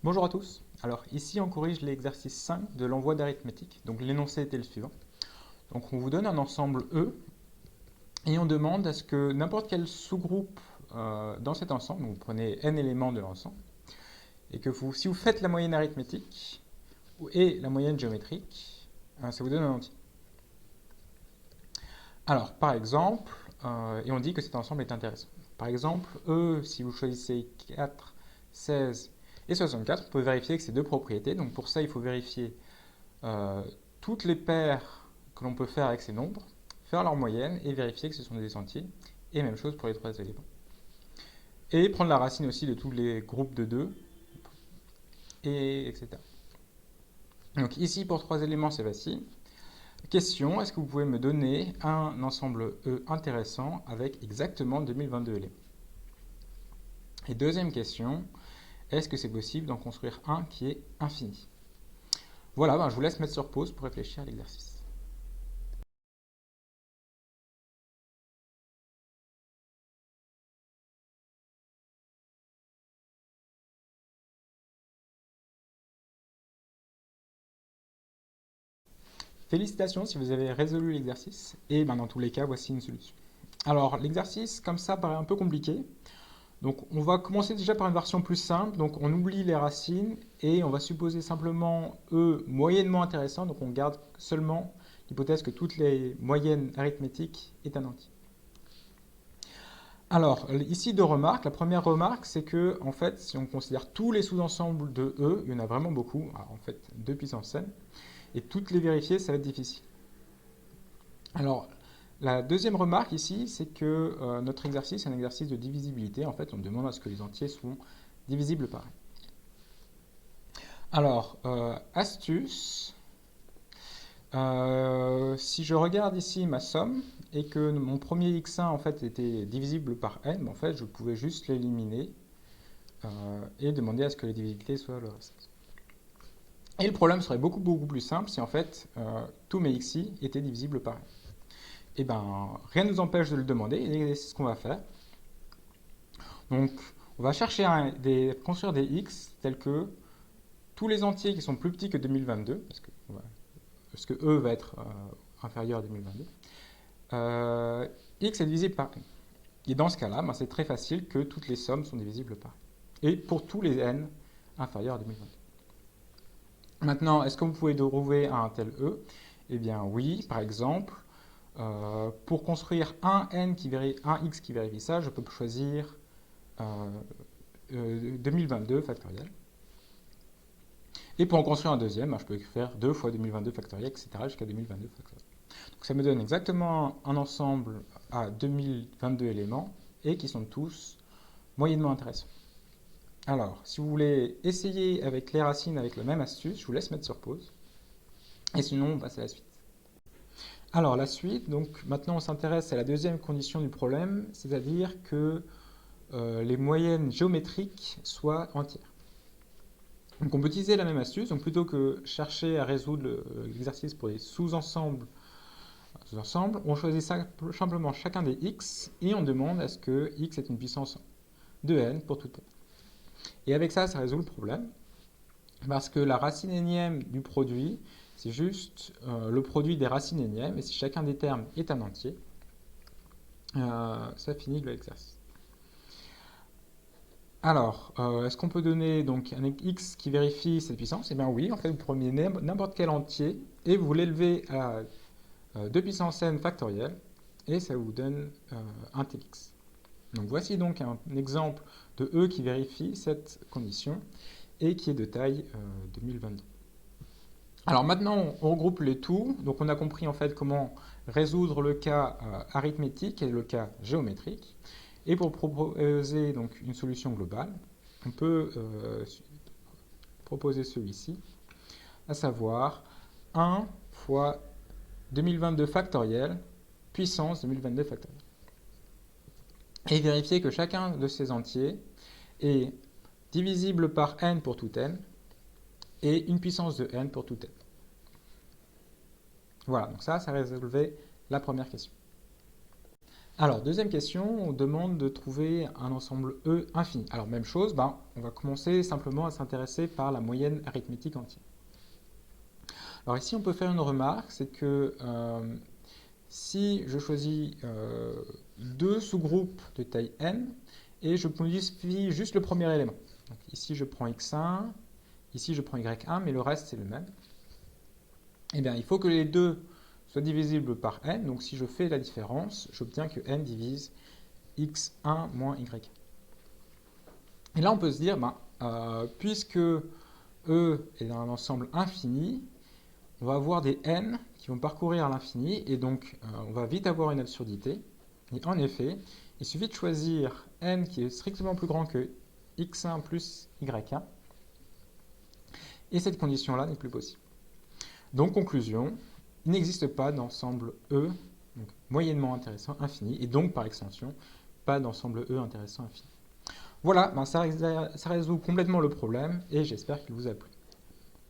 Bonjour à tous. Alors ici on corrige l'exercice 5 de l'envoi d'arithmétique. Donc l'énoncé était le suivant. Donc on vous donne un ensemble E et on demande à ce que n'importe quel sous-groupe dans cet ensemble, donc vous prenez n éléments de l'ensemble, et que si vous faites la moyenne arithmétique et la moyenne géométrique, ça vous donne un entier. Alors par exemple, et on dit que cet ensemble est intéressant. Par exemple, E, si vous choisissez 4, 16 et 64, on peut vérifier que c'est deux propriétés. Donc pour ça, il faut vérifier euh, toutes les paires que l'on peut faire avec ces nombres, faire leur moyenne et vérifier que ce sont des entiers. Et même chose pour les trois éléments. Et prendre la racine aussi de tous les groupes de 2, et etc. Donc ici, pour trois éléments, c'est facile. Question, est-ce que vous pouvez me donner un ensemble E intéressant avec exactement 2022 éléments? Et deuxième question, est-ce que c'est possible d'en construire un qui est infini? Voilà, je vous laisse mettre sur pause pour réfléchir à l'exercice. Félicitations si vous avez résolu l'exercice, et dans tous les cas, voici une solution. Alors, l'exercice, comme ça, paraît un peu compliqué. Donc, on va commencer déjà par une version plus simple. Donc, on oublie les racines et on va supposer simplement E moyennement intéressant. Donc, on garde seulement l'hypothèse que toutes les moyennes arithmétiques est un entier. Alors, ici, deux remarques. La première remarque, c'est que, en fait, si on considère tous les sous-ensembles de E, il y en a vraiment beaucoup. Alors, en fait, 2 puissance n. Et toutes les vérifier, ça va être difficile. Alors, la deuxième remarque ici, c'est que notre exercice est un exercice de divisibilité. En fait, on demande à ce que les entiers soient divisibles par n. Alors, astuce, si je regarde ici ma somme et que mon premier x1 en fait était divisible par n, en fait, je pouvais juste l'éliminer et demander à ce que la divisibilité soit le reste. Et le problème serait beaucoup plus simple si en fait tous mes xi étaient divisibles par n. Et ben, rien ne nous empêche de le demander et c'est ce qu'on va faire. Donc, on va chercher construire des x tels que tous les entiers qui sont plus petits que 2022, parce que E va être inférieur à 2022, x est divisible par n. Et dans ce cas-là, c'est très facile que toutes les sommes sont divisibles par n. Et pour tous les n inférieurs à 2022. Maintenant, est-ce que vous pouvez trouver un tel E? Eh bien oui, par exemple, pour construire un x qui vérifie ça, je peux choisir 2022 factoriel. Et pour en construire un deuxième, je peux faire 2 fois 2022 factoriel, etc. jusqu'à 2022 factoriel. Donc ça me donne exactement un ensemble à 2022 éléments et qui sont tous moyennement intéressants. Alors, si vous voulez essayer avec les racines avec la même astuce, je vous laisse mettre sur pause. Et sinon, on passe à la suite. Alors, la suite, donc maintenant on s'intéresse à la deuxième condition du problème, c'est-à-dire que les moyennes géométriques soient entières. Donc on peut utiliser la même astuce, donc plutôt que chercher à résoudre l'exercice pour des sous-ensembles, on choisit simplement chacun des x et on demande à ce que x ait une puissance de n pour tout n. Et avec ça, ça résout le problème, parce que la racine énième du produit, c'est juste le produit des racines énièmes, et si chacun des termes est un entier, ça finit l'exercice. Alors, est-ce qu'on peut donner donc un x qui vérifie cette puissance? Eh bien oui, en fait, vous prenez n'importe quel entier et vous l'élevez à 2 puissance n factoriel et ça vous donne un tel x. Donc voici donc un exemple de E qui vérifie cette condition et qui est de taille 2022. Alors maintenant, on regroupe les tout. Donc on a compris en fait comment résoudre le cas arithmétique et le cas géométrique. Et pour proposer donc une solution globale, on peut proposer celui-ci, à savoir 1 fois 2022 factoriel puissance 2022 factoriel. Et vérifier que chacun de ces entiers est divisible par n pour tout n et une puissance de n pour tout n. Voilà, donc ça résolvait la première question. Alors, deuxième question, on demande de trouver un ensemble E infini. Alors, même chose, ben, on va commencer simplement à s'intéresser par la moyenne arithmétique entière. Alors ici, on peut faire une remarque, c'est que si je choisis deux sous-groupes de taille n, et je modifie juste le premier élément. Donc ici, je prends x1, ici, je prends y1, mais le reste, c'est le même. Eh bien, il faut que les deux soient divisibles par n. Donc si je fais la différence, j'obtiens que n divise x1 moins y1. Et là, on peut se dire, ben, puisque E est un ensemble infini, on va avoir des n qui vont parcourir l'infini, et donc on va vite avoir une absurdité. Et en effet, il suffit de choisir n qui est strictement plus grand que x1 plus y1, et cette condition-là n'est plus possible. Donc, conclusion, il n'existe pas d'ensemble E, donc moyennement intéressant infini, et donc par extension, pas d'ensemble E intéressant infini. Voilà, ben ça résout complètement le problème, et j'espère qu'il vous a plu.